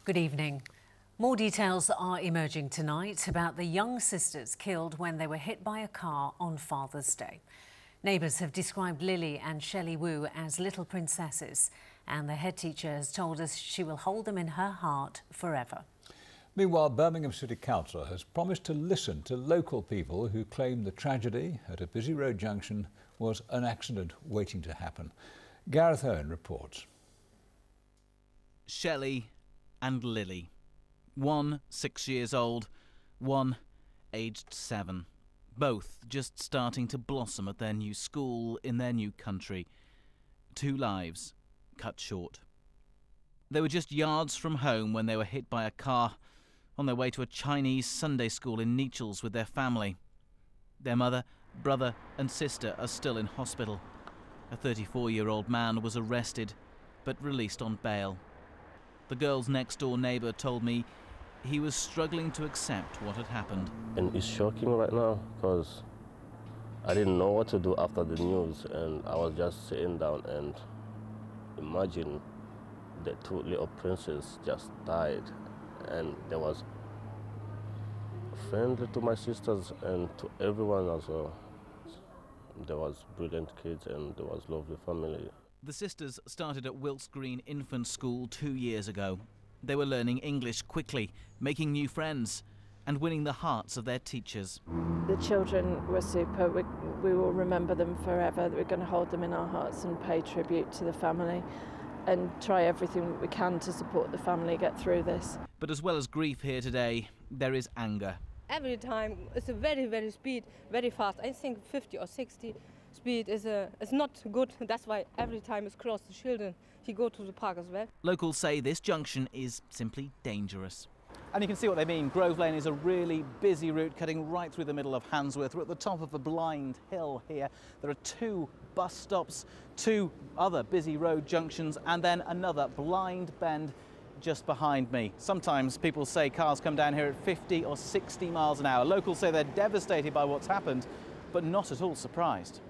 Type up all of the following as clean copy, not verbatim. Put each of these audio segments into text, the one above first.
Good evening. More details are emerging tonight about the young sisters killed when they were hit by a car on Father's Day. Neighbours have described Lily and Shelley Wu as little princesses, and the head teacher has told us she will hold them in her heart forever. Meanwhile, Birmingham City Council has promised to listen to local people who claim the tragedy at a busy road junction was an accident waiting to happen. Gareth Owen reports. Shelley and Lily. One 6 years old, one aged 7. Both just starting to blossom at their new school in their new country. 2 lives cut short. They were just yards from home when they were hit by a car on their way to a Chinese Sunday school in Nechells with their family. Their mother, brother and sister are still in hospital. A 34-year-old man was arrested but released on bail. The girl's next-door neighbour told me he was struggling to accept what had happened. And it's shocking right now because I didn't know what to do after the news, and I was just sitting down and imagine the 2 little princes just died, and there was friendly to my sisters and to everyone as well. There was brilliant kids and there was lovely family. The sisters started at Wilkes Green Infant School 2 years ago. They were learning English quickly, making new friends and winning the hearts of their teachers. The children were super. We will remember them forever. We're going to hold them in our hearts and pay tribute to the family and try everything we can to support the family get through this. But as well as grief here today, there is anger. Every time it's a very speed, very fast. I think 50 or 60 speed is not good. That's why every time it's crossed the children, he go to the park as well. Locals say this junction is simply dangerous. And you can see what they mean. Grove Lane is a really busy route cutting right through the middle of Handsworth. We're at the top of a blind hill here. There are 2 bus stops, 2 other busy road junctions, and then another blind bend just behind me. Sometimes people say cars come down here at 50 or 60 miles an hour. Locals say they're devastated by what's happened, but not at all surprised.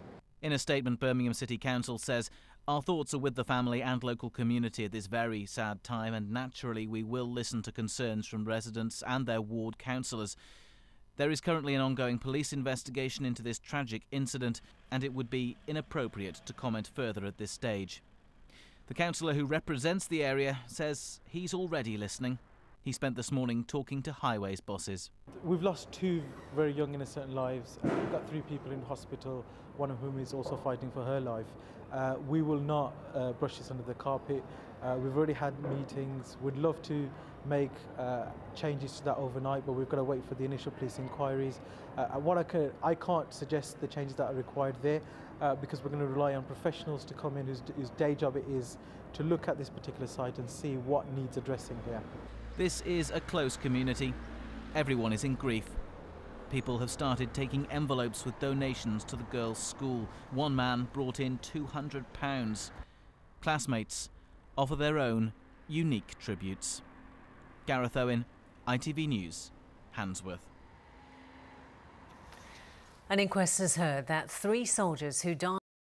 In a statement, Birmingham City Council says, "Our thoughts are with the family and local community at this very sad time, and naturally we will listen to concerns from residents and their ward councillors. There is currently an ongoing police investigation into this tragic incident, and it would be inappropriate to comment further at this stage." The councillor who represents the area says he's already listening. He spent this morning talking to highways bosses. We've lost 2 very young innocent lives. We've got 3 people in hospital, one of whom is also fighting for her life. We will not brush this under the carpet. We've already had meetings. We'd love to make changes to that overnight, but we've got to wait for the initial police inquiries. I can't suggest the changes that are required there because we're going to rely on professionals to come in whose day job it is to look at this particular site and see what needs addressing here. This is a close community. Everyone is in grief. People have started taking envelopes with donations to the girls' school. One man brought in £200. Classmates offer their own unique tributes. Gareth Owen, ITV News, Handsworth. An inquest has heard that 3 soldiers who died